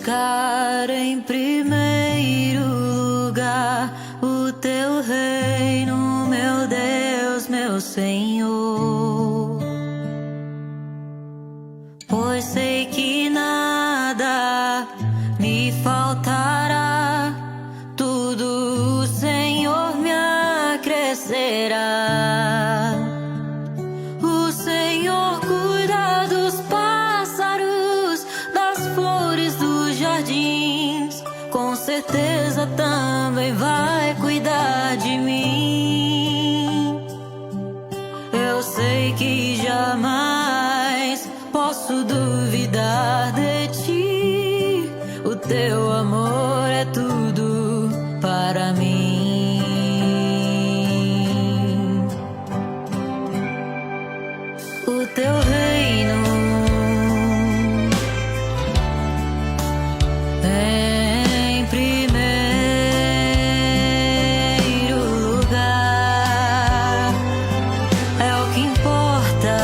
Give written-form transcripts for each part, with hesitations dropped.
buscar em primeiro lugar o teu reino, meu Deus, meu Senhor. Pois sei que nada me faltará, tudo o Senhor me acrescerá. O Senhor cuida dos pássaros, das flores dos jardins, com certeza também vai cuidar de mim. Eu sei que jamais posso duvidar de ti, o teu amor é tudo para mim. O teu reino em primeiro lugar é o que importa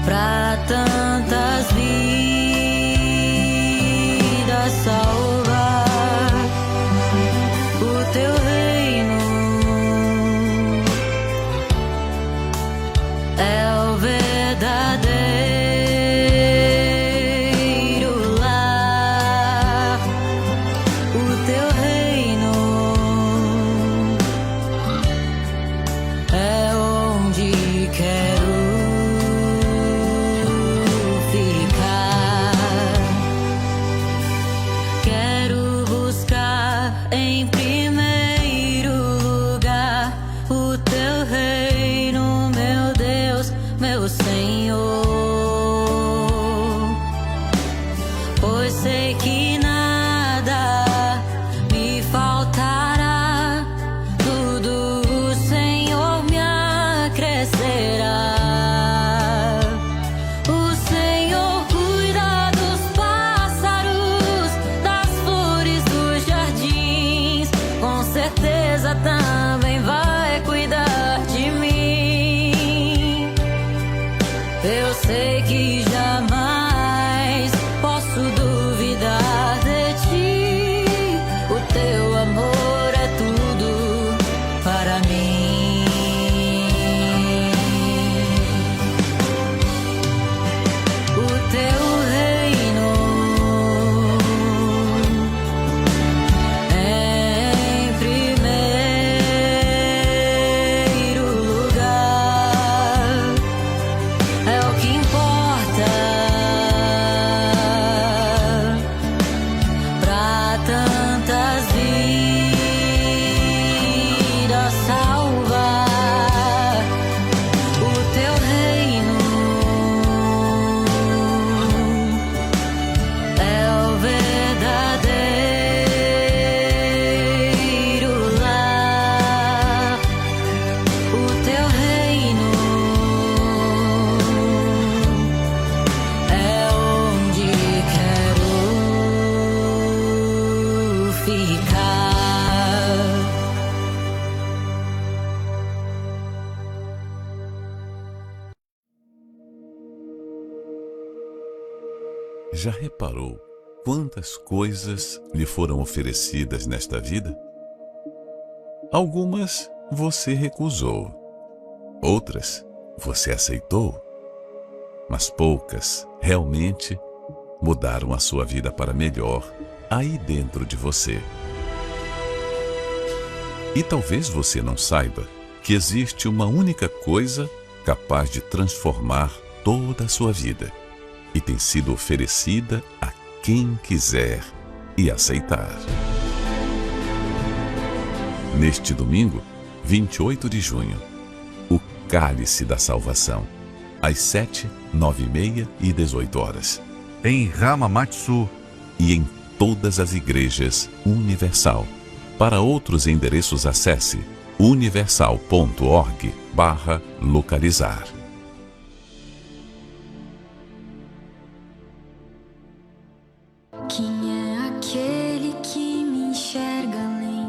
pra tantas vidas salvar. O teu reino é o verdadeiro lar. O teu reino é onde quero ficar. Quero buscar em primeiro lugar o teu reino, meu Deus, meu Senhor. Pois sei que nada me faltará, tudo o Senhor me acrescerá. O Senhor cuida dos pássaros, das flores dos jardins, com certeza também vai cuidar de mim. Eu sei que jamais posso duvidar de ti, o teu amor é tudo para mim. O teu reino em primeiro lugar é o que importa pra tantas vidas salvar. O teu reino é o verdadeiro lar. O teu reino é onde quero ficar. Já reparou quantas coisas lhe foram oferecidas nesta vida? Algumas você recusou, outras você aceitou, mas poucas realmente mudaram a sua vida para melhor aí dentro de você. E talvez você não saiba que existe uma única coisa capaz de transformar toda a sua vida, e tem sido oferecida a quem quiser e aceitar. Neste domingo, 28 de junho, o Cálice da Salvação, às 7, 9h30 e 18 horas. Em Hamamatsu E em todas as igrejas Universal. Para outros endereços, acesse universal.org/localizar. Quem é aquele que me enxerga além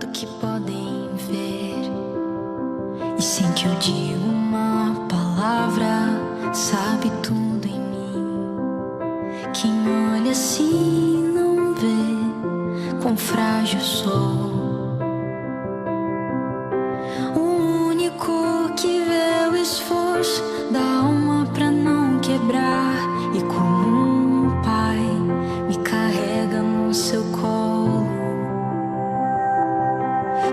do que podem ver? E sem que eu diga uma palavra, sabe tudo em mim.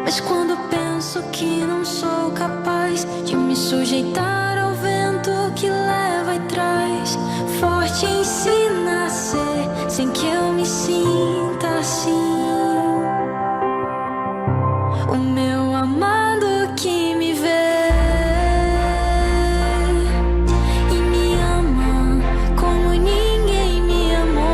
Mas quando penso que não sou capaz de me sujeitar ao vento que leva e traz, forte ensina a ser sem que eu me sinta assim. O meu amado que me vê e me ama como ninguém me amou.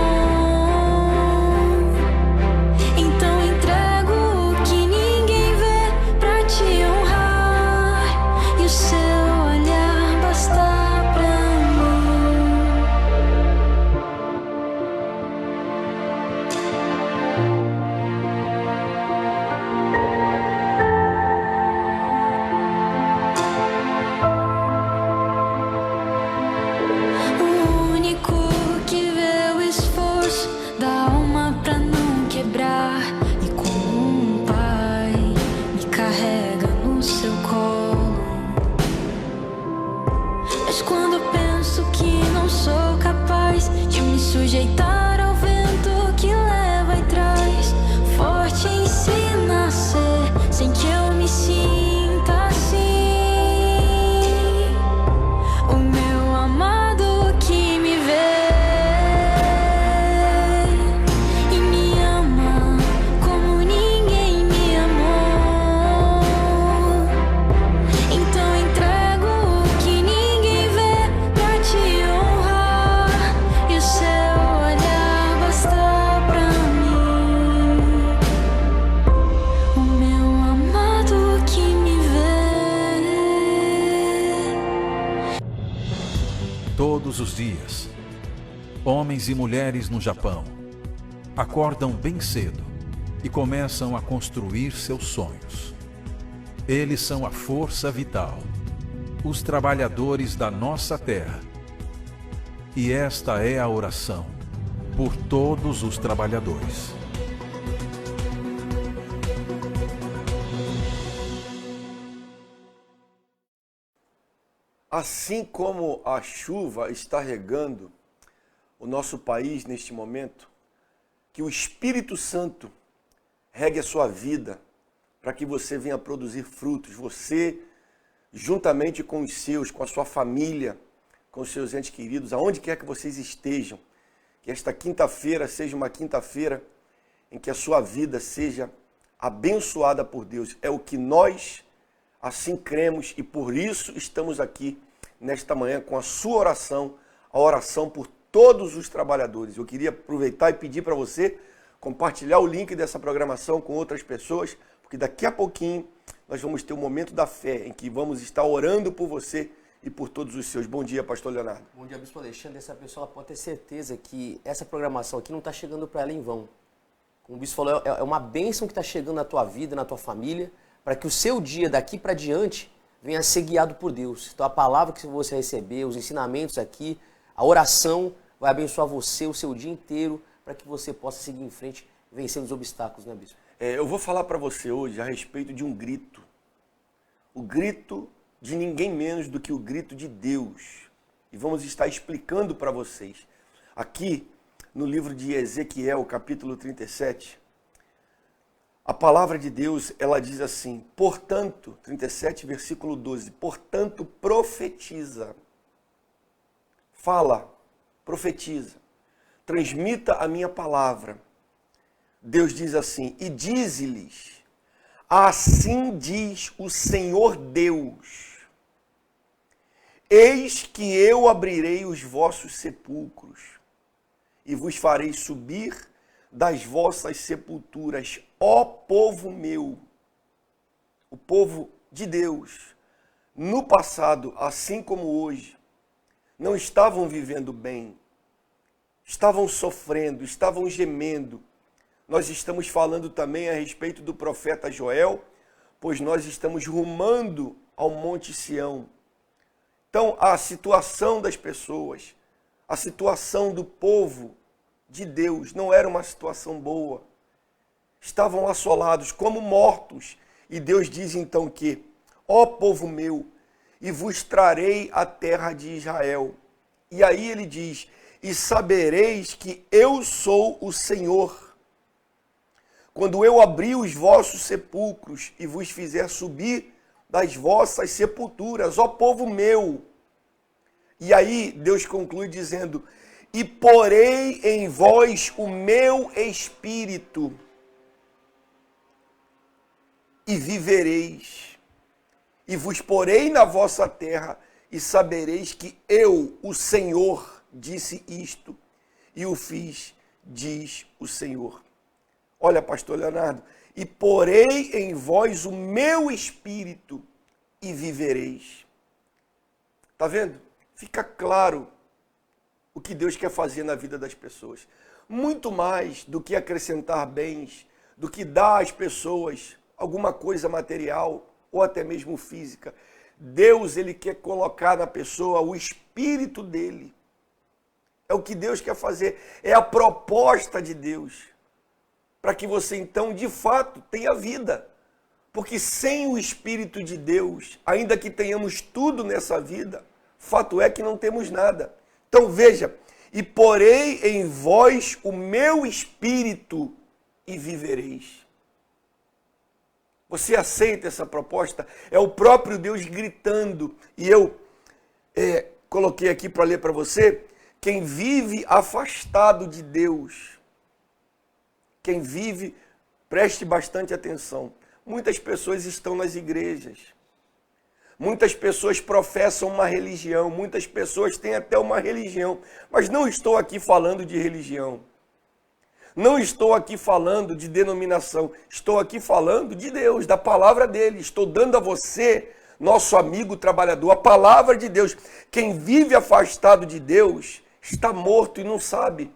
Então entrego o que ninguém vê pra te honrar, e o seu olhar basta pra o único que vê o esforço da alma pra não quebrar, e como um pai me carrega no seu colo. Mas quando penso que não sou capaz de me sujeitar ao vento que leva e traz, forte ensina a ser sem que eu me sinta assim. O meu amado que me vê e me ama como ninguém me amou. Então entrego o que ninguém vê pra te honrar, e o seu olhar basta pra mim. O meu amado que me vê. Todos os dias, homens e mulheres no Japão acordam bem cedo e começam a construir seus sonhos. Eles são a força vital, os trabalhadores da nossa terra. E esta é a oração por todos os trabalhadores. Assim como a chuva está regando o nosso país neste momento, que o Espírito Santo regue a sua vida para que você venha produzir frutos. Você, juntamente com os seus, com a sua família, com os seus entes queridos, aonde quer que vocês estejam, que esta quinta-feira seja uma quinta-feira em que a sua vida seja abençoada por Deus. É o que nós assim cremos e por isso estamos aqui nesta manhã com a sua oração, a oração por todos os trabalhadores. Eu queria aproveitar e pedir para você compartilhar o link dessa programação com outras pessoas, porque daqui a pouquinho nós vamos ter um momento da fé em que vamos estar orando por você e por todos os seus. Bom dia, pastor Leonardo. Bom dia, Bispo Alexandre. Essa pessoa pode ter certeza que essa programação aqui não está chegando para ela em vão. Como o Bispo falou, é uma bênção que está chegando na tua vida, na tua família, para que o seu dia daqui para diante venha a ser guiado por Deus. Então a palavra que você receber, os ensinamentos aqui, a oração vai abençoar você o seu dia inteiro para que você possa seguir em frente, vencendo os obstáculos, né, Bispo? Eu vou falar para você hoje a respeito de um grito. O grito de ninguém menos do que o grito de Deus. E vamos estar explicando para vocês. Aqui no livro de Ezequiel, capítulo 37, a palavra de Deus, ela diz assim, portanto, 37, versículo 12, portanto, profetiza, fala, profetiza, transmita a minha palavra. Deus diz assim, e dize-lhes, assim diz o Senhor Deus, eis que eu abrirei os vossos sepulcros e vos farei subir das vossas sepulturas, ó povo meu, o povo de Deus, no passado, assim como hoje, não estavam vivendo bem, estavam sofrendo, estavam gemendo. Nós estamos falando também a respeito do profeta Joel, pois nós estamos rumando ao Monte Sião. Então, a situação das pessoas, a situação do povo de Deus não era uma situação boa. Estavam assolados como mortos. E Deus diz então que, ó povo meu, e vos trarei a terra de Israel. E aí ele diz, e sabereis que eu sou o Senhor, quando eu abrir os vossos sepulcros e vos fizer subir das vossas sepulturas, ó povo meu. E aí Deus conclui dizendo: e porei em vós o meu espírito, e vivereis, e vos porei na vossa terra, e sabereis que eu, o Senhor, disse isto, e o fiz, diz o Senhor. Olha, pastor Leonardo, e porei em vós o meu espírito, e vivereis. Está vendo? Fica claro o que Deus quer fazer na vida das pessoas. Muito mais do que acrescentar bens, do que dar às pessoas alguma coisa material ou até mesmo física. Deus, ele quer colocar na pessoa o espírito dele. É o que Deus quer fazer, é a proposta de Deus, para que você então, de fato, tenha vida. Porque sem o espírito de Deus, ainda que tenhamos tudo nessa vida, fato é que não temos nada. Então veja, e porei em vós o meu espírito e vivereis. Você aceita essa proposta? É o próprio Deus gritando. E eu coloquei aqui para ler para você: quem vive afastado de Deus, quem vive, preste bastante atenção. Muitas pessoas estão nas igrejas. Muitas pessoas professam uma religião. Muitas pessoas têm até uma religião. Mas não estou aqui falando de religião. Não estou aqui falando de denominação, estou aqui falando de Deus, da palavra dele. Estou dando a você, nosso amigo trabalhador, a palavra de Deus. Quem vive afastado de Deus está morto e não sabe.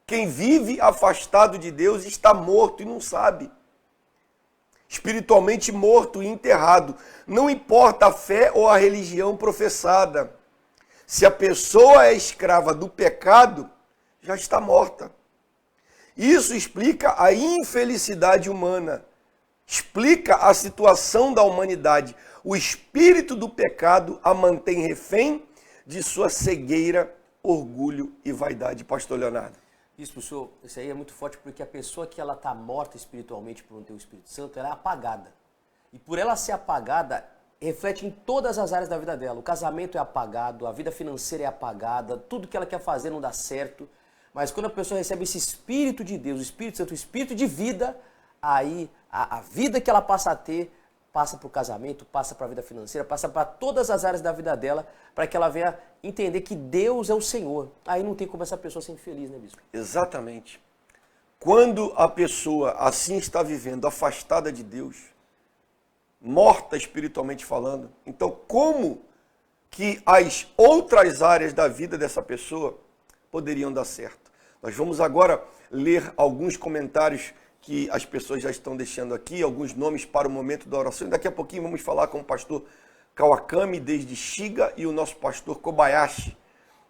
Quem vive afastado de Deus está morto e não sabe. Espiritualmente morto e enterrado. Não importa a fé ou a religião professada. Se a pessoa é escrava do pecado, já está morta. Isso explica a infelicidade humana, explica a situação da humanidade. O espírito do pecado a mantém refém de sua cegueira, orgulho e vaidade. Pastor Leonardo. Isso, senhor, isso aí é muito forte, porque a pessoa que ela está morta espiritualmente por não ter o Espírito Santo, ela é apagada. E por ela ser apagada, reflete em todas as áreas da vida dela. O casamento é apagado, a vida financeira é apagada, tudo que ela quer fazer não dá certo. Mas quando a pessoa recebe esse Espírito de Deus, o Espírito Santo, o Espírito de vida, aí a vida que ela passa a ter, passa para o casamento, passa para a vida financeira, passa para todas as áreas da vida dela, para que ela venha entender que Deus é o Senhor. Aí não tem como essa pessoa ser infeliz, né, bispo? Exatamente. Quando a pessoa assim está vivendo, afastada de Deus, morta espiritualmente falando, então como que as outras áreas da vida dessa pessoa poderiam dar certo? Nós vamos agora ler alguns comentários que as pessoas já estão deixando aqui, alguns nomes para o momento da oração. E daqui a pouquinho vamos falar com o pastor Kawakami, desde Shiga, e o nosso pastor Kobayashi,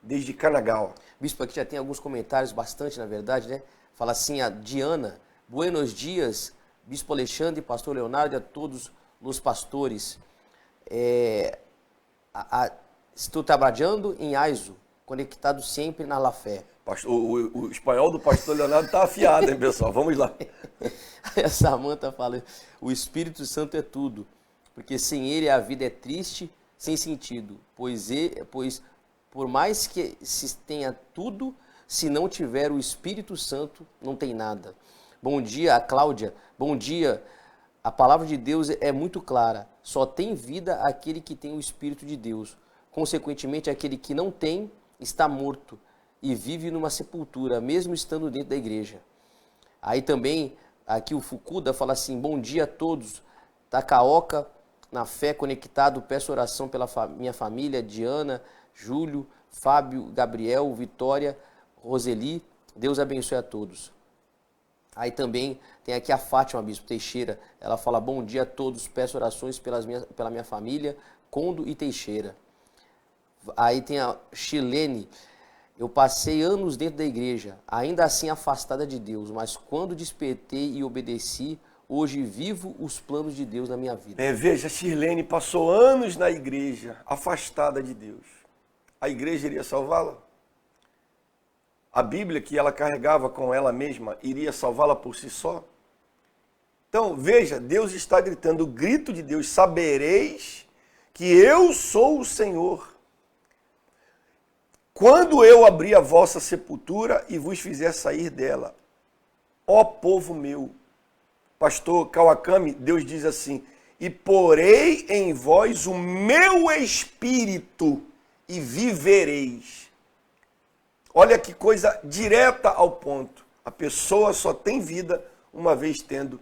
desde Kanagawa. Bispo, aqui já tem alguns comentários, bastante na verdade, né? Fala assim, a Diana: buenos dias, Bispo Alexandre, pastor Leonardo e a todos os pastores. Estou trabalhando em Aizu, conectado sempre na La Fé. O espanhol do pastor Leonardo está afiado, hein, pessoal? Vamos lá. A Samanta fala: o Espírito Santo é tudo, porque sem ele a vida é triste, sem sentido, pois por mais que se tenha tudo, se não tiver o Espírito Santo, não tem nada. Bom dia, a Cláudia. Bom dia. A palavra de Deus é muito clara. Só tem vida aquele que tem o Espírito de Deus. Consequentemente, aquele que não tem está morto e vive numa sepultura, mesmo estando dentro da igreja. Aí também, aqui o Fukuda fala assim: bom dia a todos, Takaoka, na fé conectado, peço oração pela minha família, Diana, Júlio, Fábio, Gabriel, Vitória, Roseli, Deus abençoe a todos. Aí também tem aqui a Fátima, Bispo Teixeira, ela fala: bom dia a todos, peço orações pela minha família, Condo e Teixeira. Aí tem a Chilene: eu passei anos dentro da igreja, ainda assim afastada de Deus, mas quando despertei e obedeci, hoje vivo os planos de Deus na minha vida. Veja, Shirlene passou anos na igreja, afastada de Deus. A igreja iria salvá-la? a Bíblia que ela carregava com ela mesma iria salvá-la por si só? Então, veja, Deus está gritando, o grito de Deus, sabereis que eu sou o Senhor. Quando eu abrir a vossa sepultura e vos fizer sair dela, ó povo meu. Pastor Kawakami, Deus diz assim, e porei em vós o meu espírito e vivereis. Olha que coisa direta ao ponto. A pessoa só tem vida uma vez tendo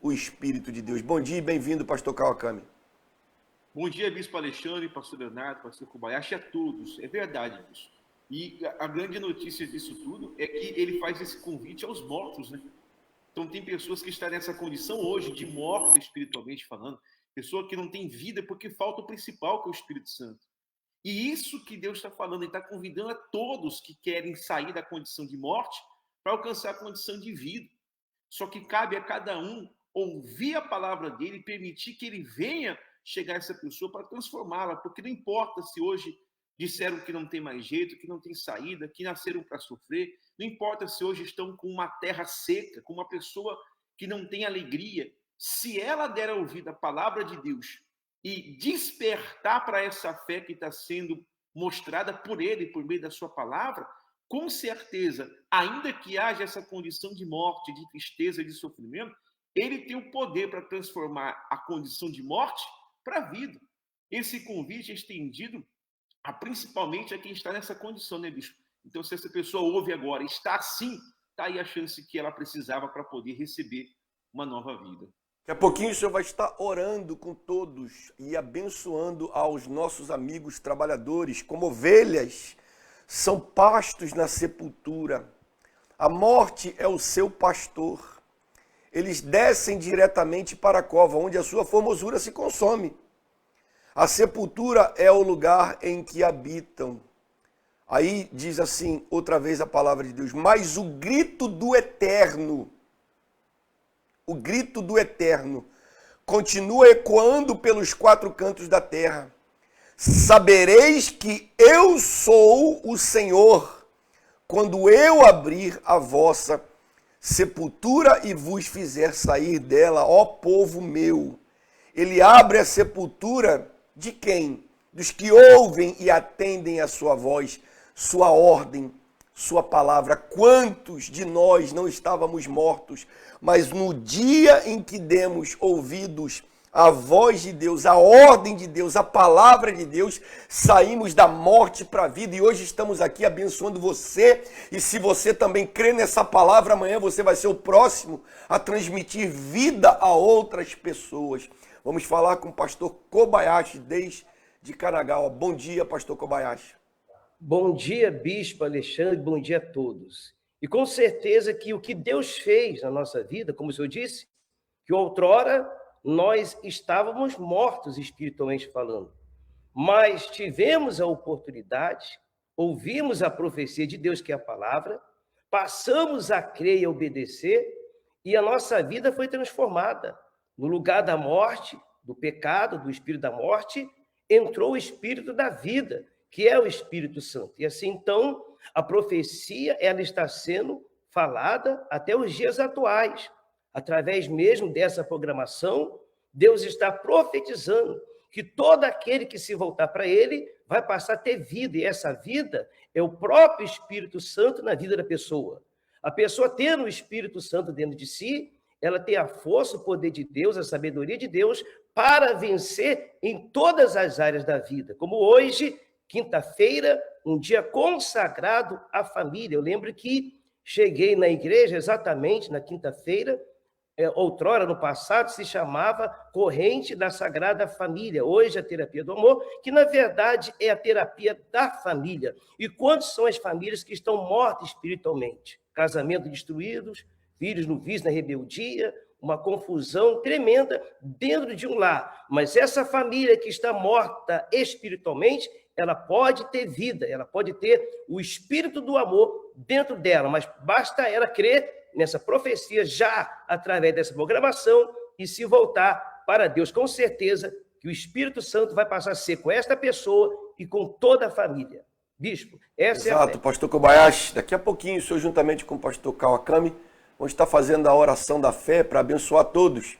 o Espírito de Deus. Bom dia e bem-vindo, pastor Kawakami. Bom dia, Bispo Alexandre, pastor Leonardo, pastor Kobayashi, a todos. É verdade isso. E a grande notícia disso tudo é que ele faz esse convite aos mortos, né? Então tem pessoas que estão nessa condição hoje de morte espiritualmente falando, pessoa que não tem vida porque falta o principal, que é o Espírito Santo. E isso que Deus está falando, ele está convidando a todos que querem sair da condição de morte para alcançar a condição de vida. Só que cabe a cada um ouvir a palavra dele e permitir que ele venha chegar a essa pessoa para transformá-la, porque não importa se hoje disseram que não tem mais jeito, que não tem saída, que nasceram para sofrer, não importa se hoje estão com uma terra seca, com uma pessoa que não tem alegria, se ela der ouvido à palavra de Deus e despertar para essa fé que está sendo mostrada por ele, por meio da sua palavra, com certeza, ainda que haja essa condição de morte, de tristeza, de sofrimento, ele tem o poder para transformar a condição de morte para a vida. Esse convite é estendido principalmente a quem está nessa condição, né, bispo? Então, se essa pessoa ouve agora, está assim, está aí a chance que ela precisava para poder receber uma nova vida. Daqui a pouquinho o senhor vai estar orando com todos e abençoando aos nossos amigos trabalhadores, como ovelhas, são pastos na sepultura. A morte é o seu pastor. Eles descem diretamente para a cova, onde a sua formosura se consome. A sepultura é o lugar em que habitam. Aí diz assim, outra vez a palavra de Deus, mas o grito do Eterno, continua ecoando pelos quatro cantos da terra. Sabereis que eu sou o Senhor, quando eu abrir a vossa sepultura e vos fizer sair dela, ó povo meu. Ele abre a sepultura de quem? Dos que ouvem e atendem a sua voz, sua ordem, sua palavra. Quantos de nós não estávamos mortos, mas no dia em que demos ouvidos à voz de Deus, à ordem de Deus, à palavra de Deus, saímos da morte para a vida e hoje estamos aqui abençoando você. E se você também crê nessa palavra, amanhã você vai ser o próximo a transmitir vida a outras pessoas. Vamos falar com o pastor Kobayashi, desde Kanagawa. Bom dia, pastor Kobayashi. Bom dia, Bispo Alexandre, bom dia a todos. E com certeza que o que Deus fez na nossa vida, como o senhor disse, que outrora nós estávamos mortos espiritualmente falando, mas tivemos a oportunidade, ouvimos a profecia de Deus, que é a palavra, passamos a crer e a obedecer, e a nossa vida foi transformada. No lugar da morte, do pecado, do espírito da morte, entrou o espírito da vida, que é o Espírito Santo. E assim, então, a profecia ela está sendo falada até os dias atuais. Através mesmo dessa programação, Deus está profetizando que todo aquele que se voltar para ele vai passar a ter vida, e essa vida é o próprio Espírito Santo na vida da pessoa. A pessoa tendo o Espírito Santo dentro de si, ela tem a força, o poder de Deus, a sabedoria de Deus para vencer em todas as áreas da vida. Como hoje, quinta-feira, um dia consagrado à família. Eu lembro que cheguei na igreja exatamente na quinta-feira, outrora, no passado, se chamava Corrente da Sagrada Família. Hoje, a terapia do amor, que na verdade é a terapia da família. E quantas são as famílias que estão mortas espiritualmente? Casamento destruídos, filhos no vício, na rebeldia, uma confusão tremenda dentro de um lar. Mas essa família que está morta espiritualmente, ela pode ter vida, ela pode ter o espírito do amor dentro dela, mas basta ela crer nessa profecia já através dessa programação e se voltar para Deus. Com certeza que o Espírito Santo vai passar a ser com esta pessoa e com toda a família. Bispo, essa é a Exato, fé. pastor Kobayashi. Daqui a pouquinho, o senhor, juntamente com o pastor Kawakami, vão estar fazendo a oração da fé para abençoar todos.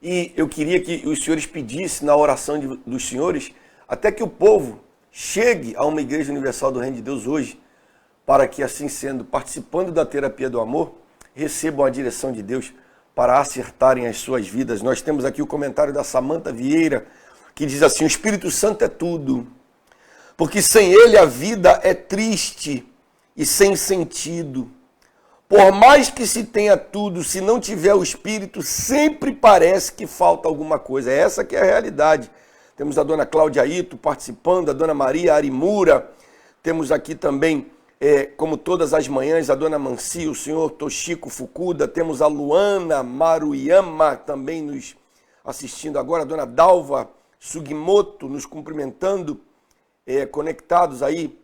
E eu queria que os senhores pedissem na oração dos senhores, até que o povo chegue a uma Igreja Universal do Reino de Deus hoje, para que, assim sendo, participando da terapia do amor, recebam a direção de Deus para acertarem as suas vidas. Nós temos aqui o comentário da Samanta Vieira, que diz assim: o Espírito Santo é tudo, porque sem ele a vida é triste e sem sentido. Por mais que se tenha tudo, se não tiver o Espírito, sempre parece que falta alguma coisa. Essa que é a realidade. Temos a dona Cláudia Ito participando, a dona Maria Arimura, temos aqui também, como todas as manhãs, a dona Manci, o senhor Toshiko Fukuda, temos a Luana Maruyama também nos assistindo agora, a dona Dalva Sugimoto nos cumprimentando, conectados aí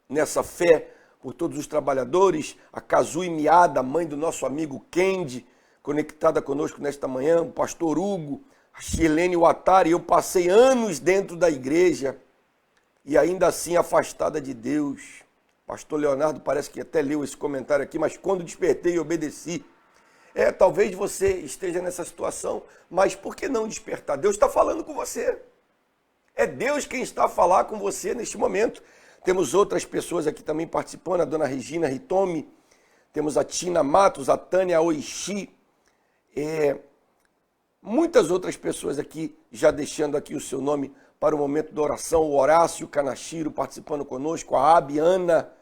nessa fé por todos os trabalhadores, a Kazui Miada, mãe do nosso amigo Kendi, conectada conosco nesta manhã, o pastor Hugo, a Shilene Watari. Eu passei anos dentro da igreja e ainda assim afastada de Deus. Pastor Leonardo parece que até leu esse comentário aqui, mas quando despertei e obedeci. Talvez você esteja nessa situação, mas por que não despertar? Deus está falando com você. É Deus quem está a falar com você neste momento. Temos outras pessoas aqui também participando, a dona Regina Ritomi, temos a Tina Matos, a Tânia Oishi, muitas outras pessoas aqui já deixando aqui o seu nome para o momento da oração, o Horácio Kanashiro participando conosco, a Abiana,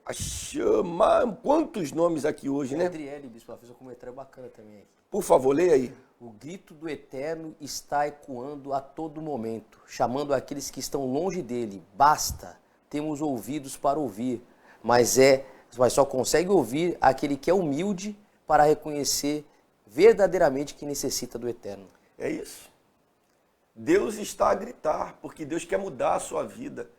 a Chama, quantos nomes aqui hoje, né? Adriele, bispo, ela fez um comentário bacana também aqui. Por favor, leia aí. O grito do Eterno está ecoando a todo momento, chamando aqueles que estão longe dele. Basta, temos ouvidos para ouvir, mas só consegue ouvir aquele que é humilde para reconhecer verdadeiramente que necessita do Eterno. É isso. Deus está a gritar, porque Deus quer mudar a sua vida.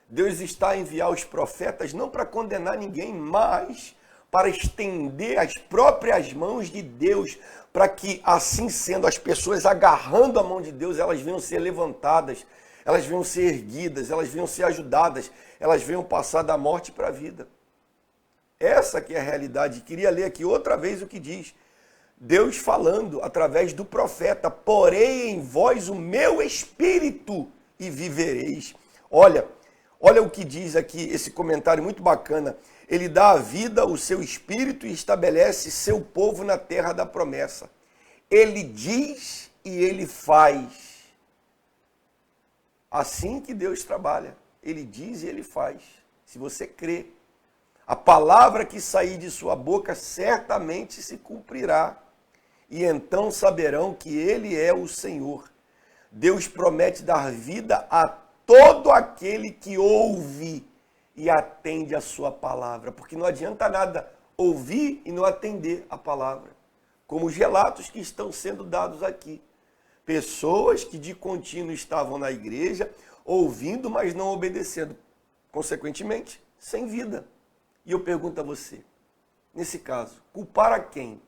Deus está a enviar os profetas não para condenar ninguém, mas para estender as próprias mãos de Deus, para que, assim sendo, as pessoas agarrando a mão de Deus, elas venham ser levantadas, elas venham ser erguidas, elas venham ser ajudadas, elas venham passar da morte para a vida. Essa que é a realidade. Queria ler aqui outra vez o que diz. Deus falando através do profeta: porei em vós o meu espírito e vivereis. Olha o que diz aqui, esse comentário muito bacana. Ele dá à vida o seu espírito e estabelece seu povo na terra da promessa. Ele diz e ele faz. Assim que Deus trabalha. Ele diz e ele faz. Se você crê, a palavra que sair de sua boca certamente se cumprirá. E então saberão que ele é o Senhor. Deus promete dar vida a todo aquele que ouve e atende a sua palavra, porque não adianta nada ouvir e não atender a palavra, como os relatos que estão sendo dados aqui. Pessoas que de contínuo estavam na igreja, ouvindo, mas não obedecendo, consequentemente, sem vida. E eu pergunto a você, nesse caso, culpar a quem?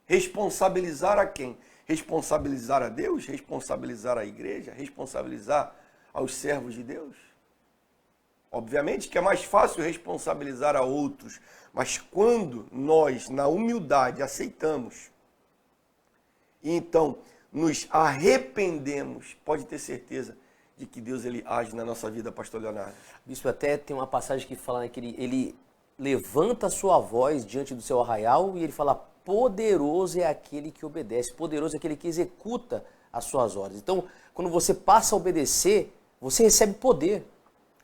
Responsabilizar a quem? Responsabilizar a Deus? Responsabilizar a igreja? Responsabilizar aos servos de Deus? Obviamente que é mais fácil responsabilizar a outros, mas quando nós, na humildade, aceitamos e então nos arrependemos, pode ter certeza de que Deus ele age na nossa vida, pastor Leonardo. Bispo, até tem uma passagem que fala que ele levanta a sua voz diante do seu arraial e ele fala: poderoso é aquele que obedece, poderoso é aquele que executa as suas ordens. Então, quando você passa a obedecer, você recebe poder.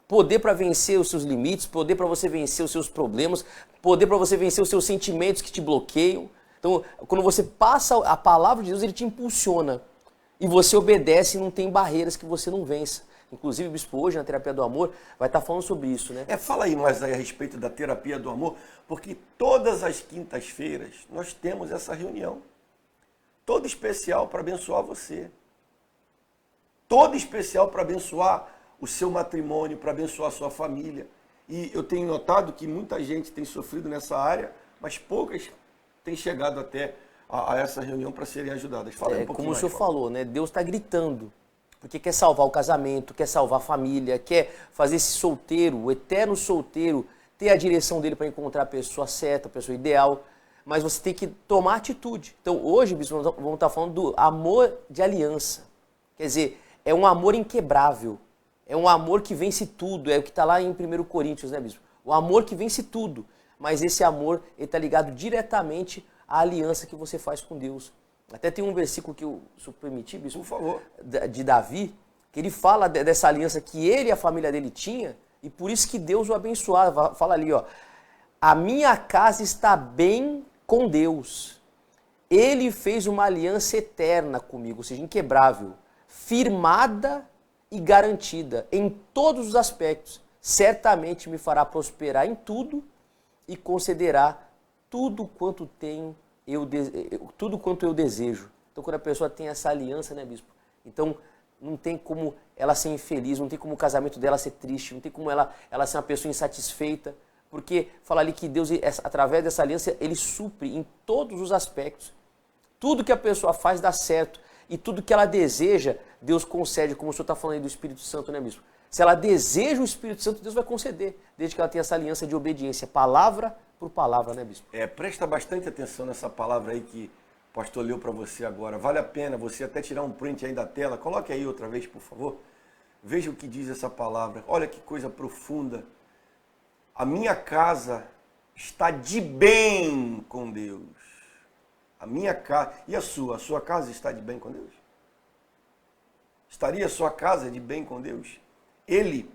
Poder para vencer os seus limites, poder para você vencer os seus problemas, poder para você vencer os seus sentimentos que te bloqueiam. Então, quando você passa a palavra de Deus, ele te impulsiona. E você obedece e não tem barreiras que você não vença. Inclusive, o bispo hoje, na Terapia do Amor, vai estar falando sobre isso, né? Fala aí mais aí a respeito da Terapia do Amor, porque todas as quintas-feiras nós temos essa reunião. Toda especial para abençoar você. Toda especial para abençoar o seu matrimônio, para abençoar a sua família. E eu tenho notado que muita gente tem sofrido nessa área, mas poucas têm chegado até a essa reunião para serem ajudadas. Fala aí um pouquinho como o senhor falou, né? Deus está gritando. porque quer salvar o casamento, quer salvar a família, quer fazer esse solteiro, o eterno solteiro, ter a direção dele para encontrar a pessoa certa, a pessoa ideal, mas você tem que tomar atitude. Então hoje, bispo, vamos estar falando do amor de aliança. Quer dizer, é um amor inquebrável, é um amor que vence tudo, é o que está lá em 1 Coríntios, né, bispo? O amor que vence tudo, mas esse amor está ligado diretamente à aliança que você faz com Deus. Até tem um versículo que eu, se eu permitir, bispo, Por favor. de Davi, que ele fala dessa aliança que ele e a família dele tinha, e por isso que Deus o abençoava. Fala ali, ó, a minha casa está bem com Deus. Ele fez uma aliança eterna comigo, ou seja, inquebrável, firmada e garantida em todos os aspectos. Certamente me fará prosperar em tudo e concederá tudo quanto eu desejo. Então, quando a pessoa tem essa aliança, né, bispo? Então, não tem como ela ser infeliz, não tem como o casamento dela ser triste, não tem como ela ser uma pessoa insatisfeita, porque fala ali que Deus, através dessa aliança, ele supre em todos os aspectos. Tudo que a pessoa faz dá certo. E tudo que ela deseja, Deus concede, como o senhor está falando aí do Espírito Santo, né, bispo? Se ela deseja o Espírito Santo, Deus vai conceder, desde que ela tenha essa aliança de obediência, palavra por palavra, né, bispo? Presta bastante atenção nessa palavra aí que o pastor leu para você agora. Vale a pena você até tirar um print aí da tela. Coloque aí outra vez, por favor. Veja o que diz essa palavra. Olha que coisa profunda. A minha casa está de bem com Deus. A minha casa. E a sua? A sua casa está de bem com Deus? Estaria a sua casa de bem com Deus? Ele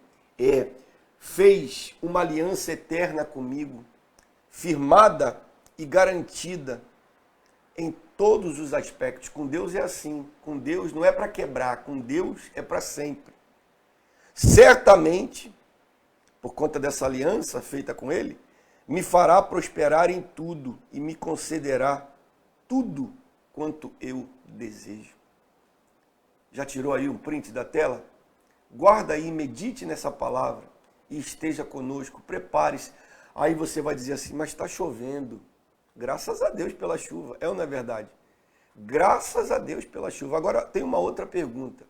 fez uma aliança eterna comigo, firmada e garantida em todos os aspectos. Com Deus é assim. Com Deus não é para quebrar, com Deus é para sempre. Certamente, por conta dessa aliança feita com Ele, me fará prosperar em tudo e me concederá tudo quanto eu desejo. Já tirou aí um print da tela? Guarda aí, medite nessa palavra e esteja conosco, prepare-se. Aí você vai dizer assim, mas está chovendo. Graças a Deus pela chuva. É ou não é verdade? Graças a Deus pela chuva. Agora tem uma outra pergunta.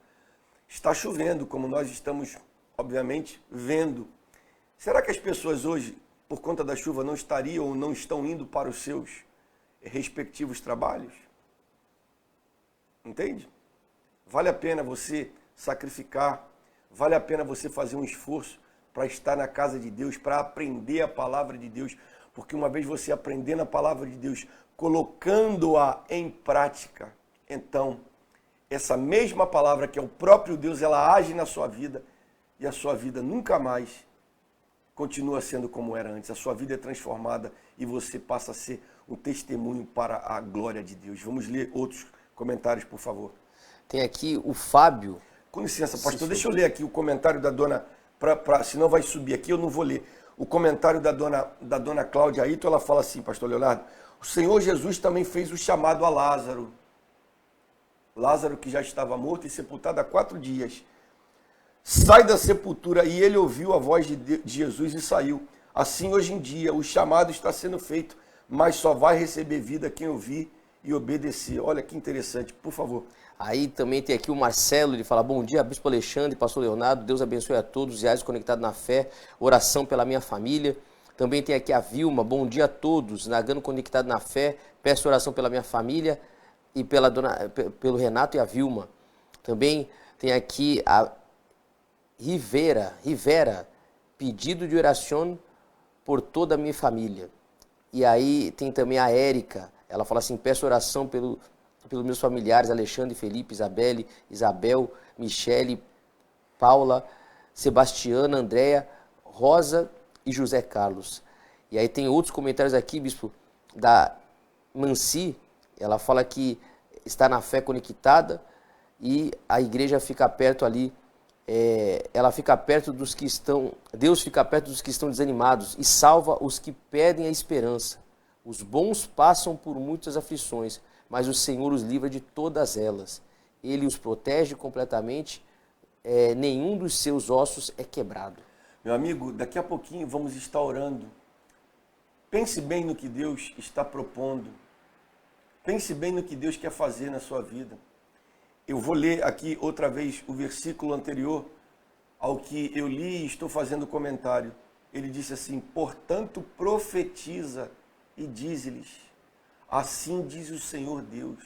Está chovendo, como nós estamos, obviamente, vendo. Será que as pessoas hoje, por conta da chuva, não estariam ou não estão indo para os seus respectivos trabalhos? Entende? Vale a pena você sacrificar, vale a pena você fazer um esforço para estar na casa de Deus, para aprender a palavra de Deus, porque uma vez você aprendendo a palavra de Deus, colocando-a em prática, então essa mesma palavra que é o próprio Deus, ela age na sua vida e a sua vida nunca mais continua sendo como era antes. A sua vida é transformada e você passa a ser um testemunho para a glória de Deus. Vamos ler outros comentários, por favor. Tem aqui o Fábio. Com licença, pastor, deixa eu ler aqui o comentário da dona, senão vai subir aqui, eu não vou ler. O comentário da dona Cláudia Aito, ela fala assim, pastor Leonardo, o Senhor Jesus também fez o chamado a Lázaro. Lázaro, que já estava morto e sepultado há 4 dias. Sai da sepultura, e ele ouviu a voz de Jesus e saiu. Assim, hoje em dia, o chamado está sendo feito, mas só vai receber vida quem ouvir e obedecer. Olha que interessante, por favor. Aí também tem aqui o Marcelo, ele fala, bom dia, Bispo Alexandre, Pastor Leonardo, Deus abençoe a todos, e conectados na fé, oração pela minha família. Também tem aqui a Vilma, bom dia a todos, Nagano conectado na fé, peço oração pela minha família e pelo Renato e a Vilma. Também tem aqui a Rivera, pedido de oração por toda a minha família. E aí tem também a Érica, ela fala assim, peço oração pelos meus familiares, Alexandre, Felipe, Isabel, Michele, Paula, Sebastiana, Andréia, Rosa e José Carlos. E aí tem outros comentários aqui, bispo, da Manci, ela fala que está na fé conectada e a igreja fica perto ali, ela fica perto dos que estão, Deus fica perto dos que estão desanimados e salva os que perdem a esperança. Os bons passam por muitas aflições, mas o Senhor os livra de todas elas. Ele os protege completamente, nenhum dos seus ossos é quebrado. Meu amigo, daqui a pouquinho vamos estar orando. Pense bem no que Deus está propondo. Pense bem no que Deus quer fazer na sua vida. Eu vou ler aqui outra vez o versículo anterior ao que eu li e estou fazendo comentário. Ele disse assim: portanto, profetiza e dize-lhes, assim diz o Senhor Deus.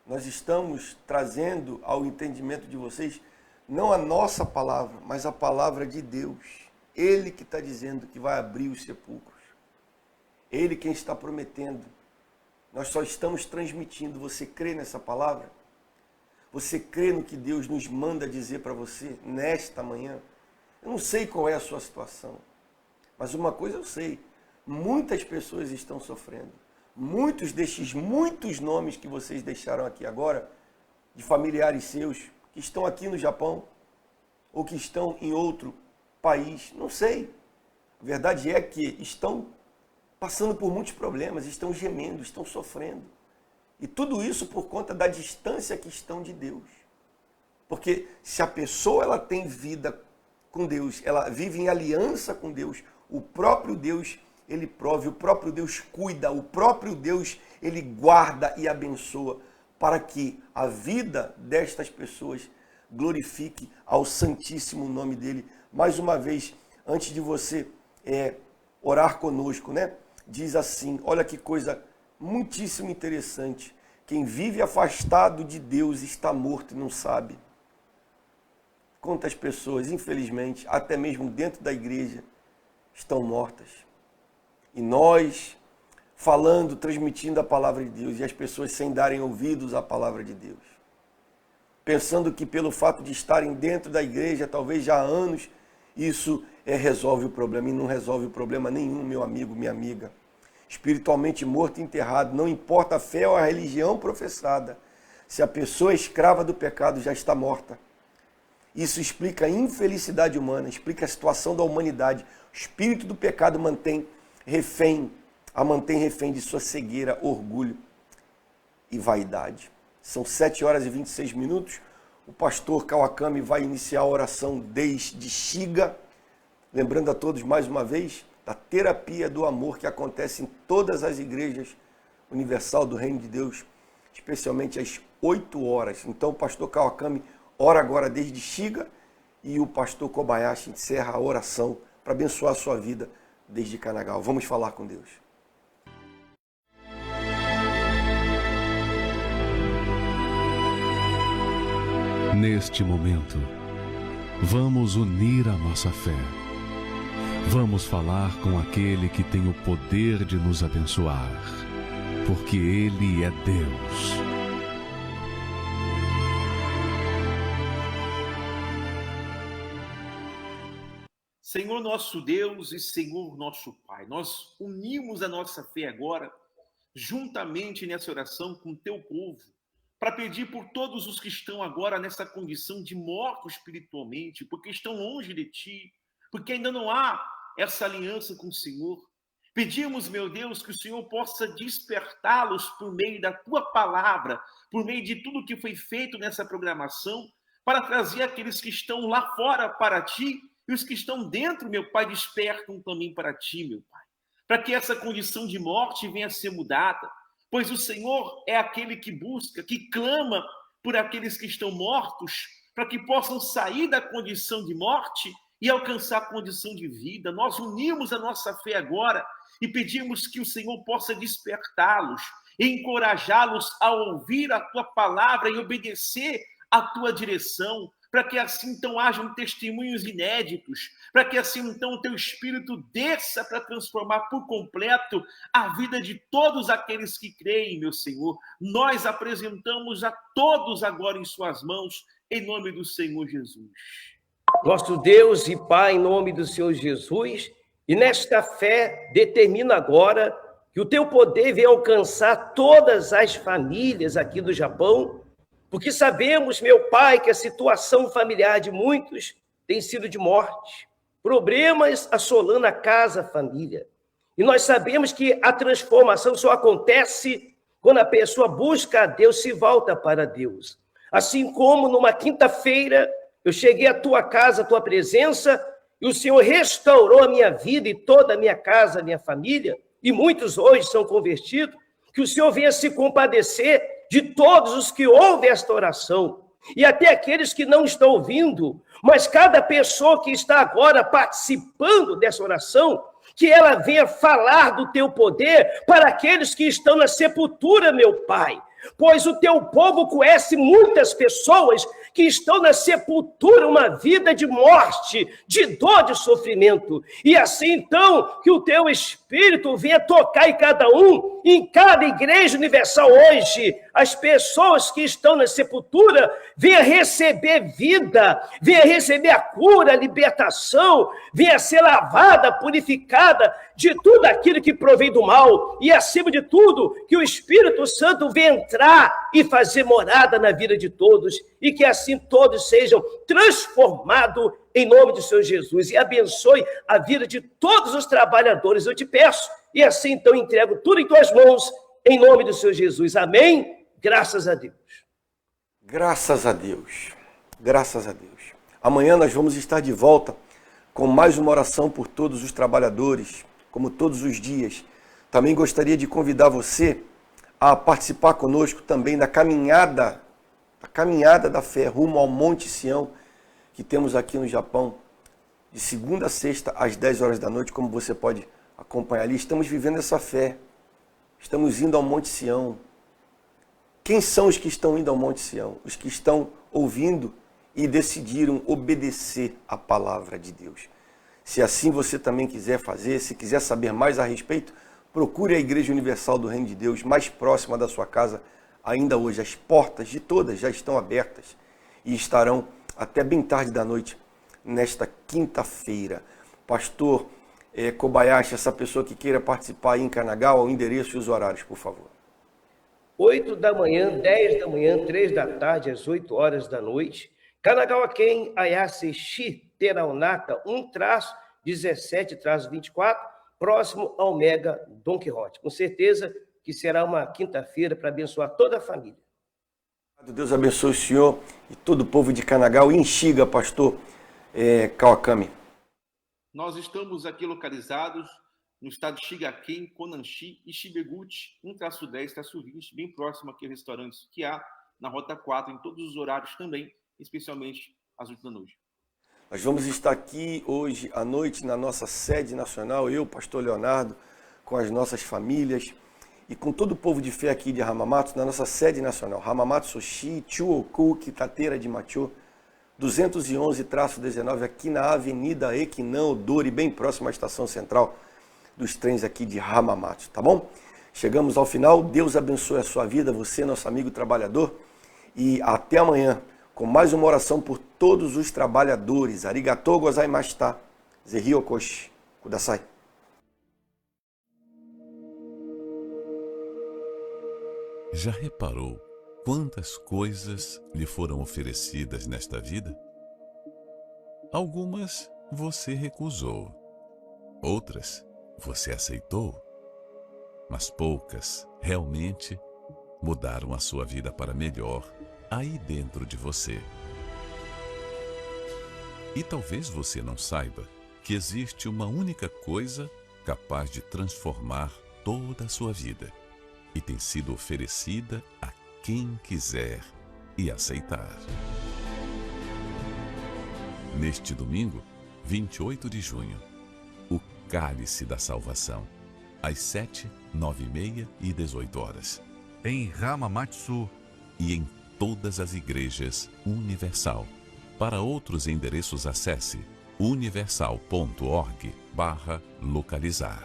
Nós estamos trazendo ao entendimento de vocês, não a nossa palavra, mas a palavra de Deus. Ele que está dizendo que vai abrir os sepulcros. Ele quem está prometendo. Nós só estamos transmitindo. Você crê nessa palavra? Você crê no que Deus nos manda dizer para você nesta manhã? Eu não sei qual é a sua situação, mas uma coisa eu sei. Muitas pessoas estão sofrendo. Muitos nomes que vocês deixaram aqui agora, de familiares seus, que estão aqui no Japão, ou que estão em outro país, não sei. A verdade é que estão passando por muitos problemas, estão gemendo, estão sofrendo. E tudo isso por conta da distância que estão de Deus. Porque se a pessoa ela tem vida com Deus, ela vive em aliança com Deus, o próprio Deus, ele prove, o próprio Deus cuida, o próprio Deus, ele guarda e abençoa para que a vida destas pessoas glorifique ao santíssimo nome dele. Mais uma vez, antes de você orar conosco, né? Diz assim, olha que coisa muitíssimo interessante. Quem vive afastado de Deus está morto e não sabe. Quantas pessoas, infelizmente, até mesmo dentro da igreja, estão mortas. E nós, falando, transmitindo a palavra de Deus, e as pessoas sem darem ouvidos à palavra de Deus. Pensando que pelo fato de estarem dentro da igreja, talvez já há anos, isso resolve o problema. E não resolve o problema nenhum, meu amigo, minha amiga. Espiritualmente morto e enterrado, não importa a fé ou a religião professada. Se a pessoa é escrava do pecado, já está morta. Isso explica a infelicidade humana, explica a situação da humanidade. O espírito do pecado a mantém refém de sua cegueira, orgulho e vaidade. São 7h26. O pastor Kawakami vai iniciar a oração desde Shiga. Lembrando a todos mais uma vez da terapia do amor que acontece em todas as igrejas universal do Reino de Deus, especialmente às 8h. Então o pastor Kawakami ora agora desde Shiga e o pastor Kobayashi encerra a oração para abençoar a sua vida desde Kanagawa. Vamos falar com Deus. Neste momento, vamos unir a nossa fé. Vamos falar com aquele que tem o poder de nos abençoar, porque Ele é Deus. Senhor nosso Deus e Senhor nosso Pai, nós unimos a nossa fé agora, juntamente nessa oração com o teu povo, para pedir por todos os que estão agora nessa condição de mortos espiritualmente, porque estão longe de ti, porque ainda não há essa aliança com o Senhor. Pedimos, meu Deus, que o Senhor possa despertá-los por meio da tua palavra, por meio de tudo que foi feito nessa programação, para trazer aqueles que estão lá fora para ti e os que estão dentro, meu Pai, despertam também para ti, meu Pai, para que essa condição de morte venha a ser mudada, pois o Senhor é aquele que busca, que clama por aqueles que estão mortos, para que possam sair da condição de morte e alcançar a condição de vida. Nós unimos a nossa fé agora e pedimos que o Senhor possa despertá-los, encorajá-los a ouvir a tua palavra e obedecer a tua direção, para que assim então hajam testemunhos inéditos, para que assim então o teu Espírito desça para transformar por completo a vida de todos aqueles que creem, meu Senhor. Nós apresentamos a todos agora em suas mãos, em nome do Senhor Jesus. Nosso Deus e Pai, em nome do Senhor Jesus, e nesta fé determina agora que o teu poder venha alcançar todas as famílias aqui do Japão, porque sabemos, meu Pai, que a situação familiar de muitos tem sido de morte, problemas assolando a casa, a família. E nós sabemos que a transformação só acontece quando a pessoa busca a Deus, se volta para Deus. Assim como numa quinta-feira eu cheguei à tua casa, à tua presença, e o Senhor restaurou a minha vida e toda a minha casa, a minha família, e muitos hoje são convertidos, que o Senhor venha se compadecer de todos os que ouvem esta oração e até aqueles que não estão ouvindo, mas cada pessoa que está agora participando dessa oração, que ela venha falar do teu poder para aqueles que estão na sepultura, meu Pai. Pois o teu povo conhece muitas pessoas que estão na sepultura, uma vida de morte, de dor, de sofrimento. E assim, então, que o teu Espírito venha tocar em cada um, em cada igreja universal hoje, as pessoas que estão na sepultura, venha receber vida, venha receber a cura, a libertação, venha ser lavada, purificada de tudo aquilo que provém do mal. E, acima de tudo, que o Espírito Santo venha entrar e fazer morada na vida de todos, e que assim todos sejam transformados em nome do Senhor Jesus, e abençoe a vida de todos os trabalhadores, eu te peço, e assim então entrego tudo em tuas mãos, em nome do Senhor Jesus, amém? Graças a Deus. Graças a Deus, graças a Deus. Amanhã nós vamos estar de volta com mais uma oração por todos os trabalhadores, como todos os dias. Também gostaria de convidar você a participar conosco também da caminhada da fé rumo ao Monte Sião, que temos aqui no Japão, de segunda a sexta, às 10 horas da noite, como você pode acompanhar ali. Estamos vivendo essa fé, estamos indo ao Monte Sião. Quem são os que estão indo ao Monte Sião? Os que estão ouvindo e decidiram obedecer a palavra de Deus. Se assim você também quiser fazer, se quiser saber mais a respeito, procure a Igreja Universal do Reino de Deus mais próxima da sua casa. Ainda hoje as portas de todas já estão abertas e estarão até bem tarde da noite, nesta quinta-feira. Pastor Kobayashi, essa pessoa que queira participar aí em Kanagawa, o endereço e os horários, por favor. 8 da manhã, 10 da manhã, 3 da tarde, às 8 horas da noite. Kanagawa-ken Ayase Shi Teraunaka 1-17-24, próximo ao Mega Don Quixote. Com certeza que será uma quinta-feira para abençoar toda a família. Deus abençoe o senhor e todo o povo de Kanagawa. E em Shiga, pastor Kawakami. Nós estamos aqui localizados no estado de Shigaken, Konanshi e Shibeguchi, 1-10-20, bem próximo aqui ao restaurante que há na Rota 4, em todos os horários também, especialmente às 8 da noite. Nós vamos estar aqui hoje à noite na nossa sede nacional, eu, pastor Leonardo, com as nossas famílias e com todo o povo de fé aqui de Hamamatsu, na nossa sede nacional, Hamamatsu-shi, Chuoku, Kitateira de Macho, 211-19, aqui na Avenida Equinan Odori, bem próximo à estação central dos trens aqui de Hamamatsu, tá bom? Chegamos ao final, Deus abençoe a sua vida, você, nosso amigo trabalhador, e até amanhã, com mais uma oração por todos os trabalhadores. Arigatou gozaimashita. Zeriokoshi. Kudasai. Já reparou quantas coisas lhe foram oferecidas nesta vida? Algumas você recusou, outras você aceitou, mas poucas realmente mudaram a sua vida para melhor aí dentro de você. E talvez você não saiba que existe uma única coisa capaz de transformar toda a sua vida e tem sido oferecida a quem quiser e aceitar. Neste domingo, 28 de junho, o Cálice da Salvação, às 7, 9h30 e 18 horas. Em Hamamatsu E em todas as igrejas Universal. Para outros endereços, acesse universal.org/localizar.